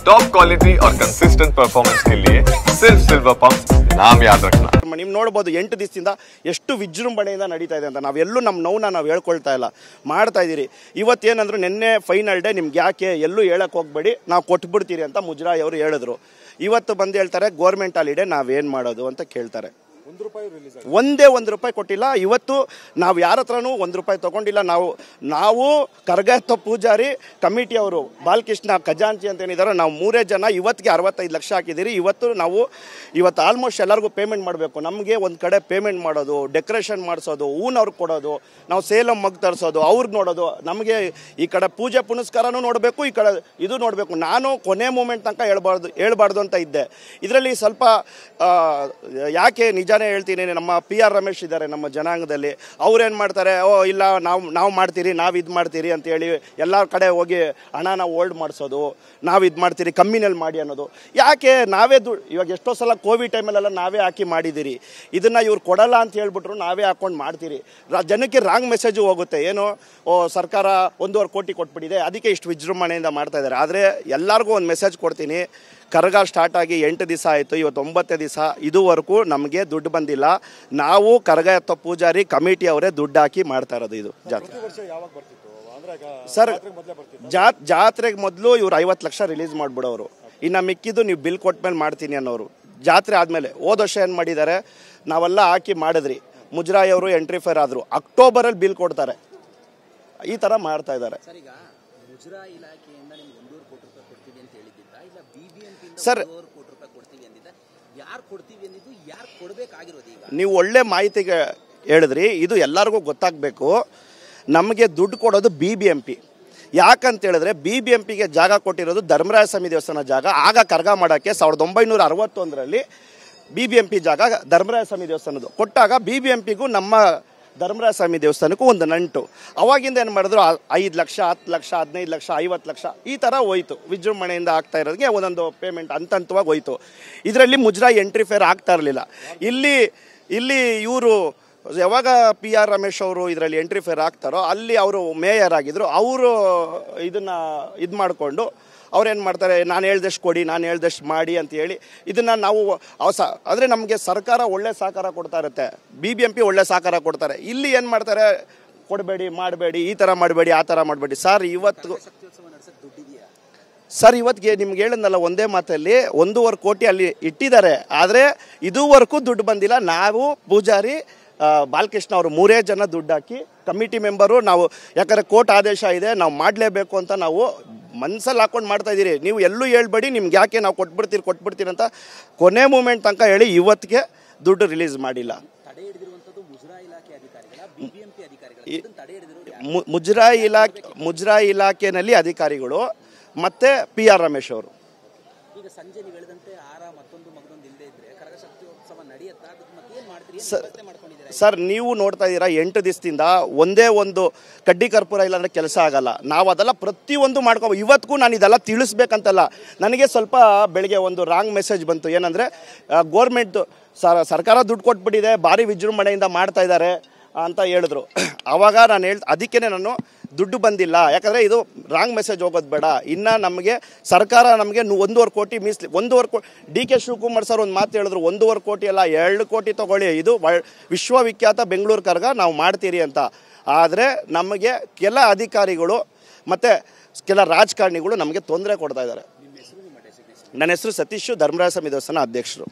Top quality और consistent performance के लिए सिर्फ सिल्वर पंप नाम याद रखना। ನೀವು ನೋಡಬಹುದು 8 ದಿವಸದಿಂದ ಎಷ್ಟು ವಿಜೃಂಭಣೆಯಿಂದ ನಡೀತಾ ಇದೆ ಅಂತ ನಾವೆಲ್ಲೂ ನಮ್ಮ ನೋವನ್ನ ನಾವು ಹೇಳ್ಕೊಳ್ತಾ ಇಲ್ಲ, ಮಾಡ್ತಾ ಇದ್ದೀರಿ. ಇವತ್ತೇನಂದ್ರೆ ನಿನ್ನೆ ಫೈನಲ್ ಡೇ, ನಿಮ್ಗೆ ಯಾಕೆ ಎಲ್ಲೂ ಹೇಳಕ್ಕೆ ಹೋಗಬೇಡಿ, ನಾವು ಕೊಟ್ಬಿಡ್ತೀರಿ ಅಂತ ಮುಜರಾಯಿ ಅವರು ಹೇಳಿದ್ರು. ಇವತ್ತು ಬಂದು ಹೇಳ್ತಾರೆ ಗೌರ್ಮೆಂಟ್ ಹಾಲಿಡೇ, ನಾವೇನು ಮಾಡೋದು ಅಂತ ಕೇಳ್ತಾರೆ. ಒಂದೇ ₹1 ಕೊಟ್ಟಿಲ್ಲ. ಇವತ್ತು ನಾವು ಯಾರ ಹತ್ರನೂ ₹1 ತೊಗೊಂಡಿಲ್ಲ. ನಾವು ಕರಗಾಯತ್ವ ಪೂಜಾರಿ ಕಮಿಟಿಯವರು ಬಾಲಕೃಷ್ಣ ಖಜಾಂಚಿ ಅಂತ ಏನಿದ್ದಾರೆ, ನಾವು 3 ಜನ ಇವತ್ತಿಗೆ 65 ಲಕ್ಷ ಹಾಕಿದ್ದೀರಿ. ಇವತ್ತು ಆಲ್ಮೋಸ್ಟ್ ಎಲ್ಲರಿಗೂ ಪೇಮೆಂಟ್ ಮಾಡಬೇಕು. ನಮಗೆ ಒಂದು ಕಡೆ ಪೇಮೆಂಟ್ ಮಾಡೋದು, ಡೆಕೋರೇಷನ್ ಮಾಡಿಸೋದು, ಹೂನವ್ರಿಗೆ ಕೊಡೋದು, ನಾವು ಸೇಲಂ ಮಗ್ ತರಿಸೋದು, ಅವ್ರಿಗೆ ನೋಡೋದು, ನಮಗೆ ಈ ಕಡೆ ಪೂಜೆ ಪುನಸ್ಕಾರನೂ ನೋಡಬೇಕು, ಈ ಕಡೆ ಇದು ನೋಡಬೇಕು. ನಾನು ಕೊನೆ ಮೂಮೆಂಟ್ ತನಕ ಹೇಳ್ಬಾರ್ದು ಅಂತ ಇದ್ದೆ. ಇದರಲ್ಲಿ ಸ್ವಲ್ಪ ಯಾಕೆ ನಿಜಾನೇ ಹೇಳ್ತೀನಿ, ನಮ್ಮ PR ರಮೇಶ್ ಇದ್ದಾರೆ ನಮ್ಮ ಜನಾಂಗದಲ್ಲಿ. ಅವ್ರೇನು ಮಾಡ್ತಾರೆ, ಇಲ್ಲ ನಾವು ಮಾಡ್ತೀರಿ, ನಾವು ಇದು ಮಾಡ್ತೀರಿ ಅಂತೇಳಿ ಎಲ್ಲ ಕಡೆ ಹೋಗಿ ಹಣನ ಹೋಲ್ಡ್ ಮಾಡಿಸೋದು, ನಾವು ಇದು ಮಾಡ್ತೀರಿ ಕಮ್ಮಿನಲ್ಲಿ ಮಾಡಿ ಅನ್ನೋದು. ಯಾಕೆ ನಾವೇ ಇವಾಗ ಎಷ್ಟೋ ಸಲ ಕೋವಿಡ್ ಟೈಮಲ್ಲೆಲ್ಲ ನಾವೇ ಹಾಕಿ ಮಾಡಿದ್ದೀರಿ. ಇದನ್ನು ಇವ್ರು ಕೊಡಲ್ಲ ಅಂತ ಹೇಳ್ಬಿಟ್ರು ನಾವೇ ಹಾಕೊಂಡು ಮಾಡ್ತೀರಿ. ಜನಕ್ಕೆ ರಾಂಗ್ ಮೆಸೇಜು ಹೋಗುತ್ತೆ. ಏನು ಸರ್ಕಾರ 1.5 ಕೋಟಿ ಕೊಟ್ಬಿಟ್ಟಿದೆ, ಅದಕ್ಕೆ ಇಷ್ಟು ವಿಜೃಂಭಣೆಯಿಂದ ಮಾಡ್ತಾ ಇದ್ದಾರೆ. ಆದರೆ ಎಲ್ಲರಿಗೂ ಒಂದು ಮೆಸೇಜ್ ಕೊಡ್ತೀನಿ. ಕರಗ ಸ್ಟಾರ್ಟ್ ಆಗಿ 8 ದಿವಸ ಆಯಿತು, ಇವತ್ತು 9ನೇ ದಿವಸ. ಇದುವರೆಗೂ ನಮಗೆ ದುಡ್ಡು ಬಂದಿಲ್ಲ. ನಾವು ಕರಗಾಯತ್ವ ಪೂಜಾರಿ ಕಮಿಟಿ ಅವರೇ ದುಡ್ಡು ಹಾಕಿ ಮಾಡ್ತಾ ಇರೋದು ಇದು ಜಾತ್ರೆ. ಸರ್, ಜಾತ್ರೆಗೆ ಮೊದಲು ಇವ್ರು 50 ಲಕ್ಷ ರಿಲೀಸ್ ಮಾಡಿಬಿಡೋರು, ಇನ್ನು ಮಿಕ್ಕಿದ್ದು ನೀವು ಬಿಲ್ ಕೊಟ್ಟ ಮೇಲೆ ಮಾಡ್ತೀನಿ ಅನ್ನೋರು. ಜಾತ್ರೆ ಆದಮೇಲೆ ಹೋದ ವರ್ಷ ಏನು ಮಾಡಿದ್ದಾರೆ, ನಾವೆಲ್ಲ ಹಾಕಿ ಮಾಡಿದ್ರಿ, ಮುಜರಾಯಿ ಅವರು ಎಂಟ್ರಿ ಫೇರ್ ಆದರು, ಅಕ್ಟೋಬರಲ್ಲಿ ಬಿಲ್ ಕೊಡ್ತಾರೆ. ಈ ಥರ ಮಾಡ್ತಾ ಇದ್ದಾರೆ. ಸರ್, ನೀವು ಒಳ್ಳೆ ಮಾಹಿತಿಗೆ ಹೇಳಿದ್ರಿ. ಇದು ಎಲ್ಲರಿಗೂ ಗೊತ್ತಾಗಬೇಕು. ನಮಗೆ ದುಡ್ಡು ಕೊಡೋದು BBMP. ಯಾಕಂತ ಹೇಳಿದ್ರೆ BBMPಗೆ ಜಾಗ ಕೊಟ್ಟಿರೋದು ಧರ್ಮರಾಯ ಸ್ವಾಮಿ ದೇವಸ್ಥಾನ ಜಾಗ. ಆಗ ಕರಗ ಮಾಡೋಕ್ಕೆ 1961ರಲ್ಲಿ BBMP ಜಾಗ ಧರ್ಮರಾಯ ಸ್ವಾಮಿ ದೇವಸ್ಥಾನದ್ದು ಕೊಟ್ಟಾಗ BBMPಗೂ ನಮ್ಮ ಧರ್ಮರಾಯ ಸ್ವಾಮಿ ದೇವಸ್ಥಾನಕ್ಕೂ ಒಂದು ನಂಟು. ಅವಾಗಿಂದ ಏನು ಮಾಡಿದ್ರು, 5 ಲಕ್ಷ, 10 ಲಕ್ಷ, 15 ಲಕ್ಷ, 50 ಲಕ್ಷ ಈ ಥರ ಹೋಯ್ತು. ವಿಜೃಂಭಣೆಯಿಂದ ಆಗ್ತಾ ಇರೋದಕ್ಕೆ ಒಂದೊಂದು ಪೇಮೆಂಟ್ ಹಂತವಾಗಿ ಹೋಯ್ತು. ಇದರಲ್ಲಿ ಮುಜರಾಯಿ ಎಂಟ್ರಿ ಫೇರ್ ಆಗ್ತಾ ಇರಲಿಲ್ಲ. ಇಲ್ಲಿ ಇವರು ಯಾವಾಗ PR ರಮೇಶ್ ಅವರು ಇದರಲ್ಲಿ ಎಂಟ್ರಿ ಫೇರ್ ಆಗ್ತಾರೋ, ಅಲ್ಲಿ ಅವರು ಮೇಯರ್ ಆಗಿದ್ರು. ಅವರು ಇದು ಮಾಡಿಕೊಂಡು ಅವ್ರೇನು ಮಾಡ್ತಾರೆ, ನಾನು ಹೇಳ್ದಷ್ಟು ಕೊಡಿ, ನಾನು ಹೇಳ್ದಷ್ಟು ಮಾಡಿ ಅಂತ ಹೇಳಿ ಇದನ್ನು ನಾವು ಅಂದರೆ ನಮಗೆ ಸರ್ಕಾರ ಒಳ್ಳೆ ಸಹಕಾರ ಕೊಡ್ತಾ ಇರುತ್ತೆ, BBMP ಒಳ್ಳೆ ಸಹಕಾರ ಕೊಡ್ತಾರೆ. ಇಲ್ಲಿ ಏನು ಮಾಡ್ತಾರೆ, ಕೊಡಬೇಡಿ, ಮಾಡಬೇಡಿ, ಈ ಥರ ಮಾಡಬೇಡಿ, ಆ ಥರ ಮಾಡಬೇಡಿ. ಸರ್ ಇವತ್ತಿಗೆ ನಿಮ್ಗೆ ಹೇಳಿದ್ನಲ್ಲ ಒಂದೇ ಮಾತಲ್ಲಿ, 1.5 ಕೋಟಿ ಅಲ್ಲಿ ಇಟ್ಟಿದ್ದಾರೆ. ಆದರೆ ಇದುವರೆಗೂ ದುಡ್ಡು ಬಂದಿಲ್ಲ. ನಾವು ಪೂಜಾರಿ ಬಾಲಕೃಷ್ಣ ಅವರು 3 ಜನ ದುಡ್ಡು ಹಾಕಿ ಕಮಿಟಿ ಮೆಂಬರು ನಾವು, ಯಾಕಂದರೆ ಕೋರ್ಟ್ ಆದೇಶ ಇದೆ, ನಾವು ಮಾಡಲೇಬೇಕು ಅಂತ ನಾವು ಮನಸ್ಸಲ್ಲಿ ಹಾಕೊಂಡು ಮಾಡ್ತಾ ಇದ್ದೀರಿ. ನೀವು ಎಲ್ಲೂ ಹೇಳ್ಬೇಡಿ, ನಿಮ್ಗೆ ಯಾಕೆ ನಾವು ಕೊಟ್ಬಿಡ್ತೀರಿ ಅಂತ ಕೊನೆ ಮೂಮೆಂಟ್ ತನಕ ಹೇಳಿ ಇವತ್ತಿಗೆ ದುಡ್ಡು ರಿಲೀಸ್ ಮಾಡಿಲ್ಲ. ಮುಜರಾಯಿ ಇಲಾಖೆಯಲ್ಲಿ ಅಧಿಕಾರಿಗಳು ಮತ್ತು PR ರಮೇಶ್ ಅವರು. ಸರ್, ನೀವು ನೋಡ್ತಾ ಇದ್ದೀರಾ 8 ದಿವಸದಿಂದ ಒಂದೇ ಒಂದು ಕಡ್ಡಿ ಕರ್ಪೂರ ಇಲ್ಲಾಂದರೆ ಕೆಲಸ ಆಗಲ್ಲ. ನಾವು ಅದೆಲ್ಲ ಪ್ರತಿಯೊಂದು ಮಾಡ್ಕೋಬೋದು. ಇವತ್ತಿಗೂ ನಾನು ಇದೆಲ್ಲ ತಿಳಿಸ್ಬೇಕಂತಲ್ಲ, ನನಗೆ ಸ್ವಲ್ಪ ಬೆಳಗ್ಗೆ ಒಂದು ರಾಂಗ್ ಮೆಸೇಜ್ ಬಂತು. ಏನಂದರೆ ಗೋರ್ಮೆಂಟ್ ಸರ್ಕಾರ ದುಡ್ಡು ಕೊಟ್ಬಿಟ್ಟಿದೆ, ಭಾರಿ ವಿಜೃಂಭಣೆಯಿಂದ ಮಾಡ್ತಾ ಇದ್ದಾರೆ ಅಂತ ಹೇಳಿದ್ರು. ಆವಾಗ ನಾನು ಅದಕ್ಕೇ ನಾನು ದುಡ್ಡು ಬಂದಿಲ್ಲ, ಯಾಕಂದರೆ ಇದು ರಾಂಗ್ ಮೆಸೇಜ್ ಹೋಗೋದು ಬೇಡ. ಇನ್ನು ನಮಗೆ ಸರ್ಕಾರ ನಮಗೆ 1.5 ಕೋಟಿ ಮೀಸಲು, 1.5 ಕೋಟಿ DK ಶಿವಕುಮಾರ್ ಸರ್ ಒಂದು ಮಾತು ಹೇಳಿದ್ರು, 1.5 ಕೋಟಿ ಅಲ್ಲ 2 ಕೋಟಿ ತೊಗೊಳ್ಳಿ, ಇದು ವಿಶ್ವವಿಖ್ಯಾತ ಬೆಂಗಳೂರು ಕರಗ ನಾವು ಮಾಡ್ತೀರಿ ಅಂತ. ಆದರೆ ನಮಗೆ ಕೆಲ ಅಧಿಕಾರಿಗಳು ಮತ್ತು ಕೆಲ ರಾಜಕಾರಣಿಗಳು ನಮಗೆ ತೊಂದರೆ ಕೊಡ್ತಾ ಇದ್ದಾರೆ. ನನ್ನ ಹೆಸರು ಸತೀಶು, ಧರ್ಮರಾಯ ಸ್ವಾಮಿ ದೇವಸ್ಥಾನ ಅಧ್ಯಕ್ಷರು.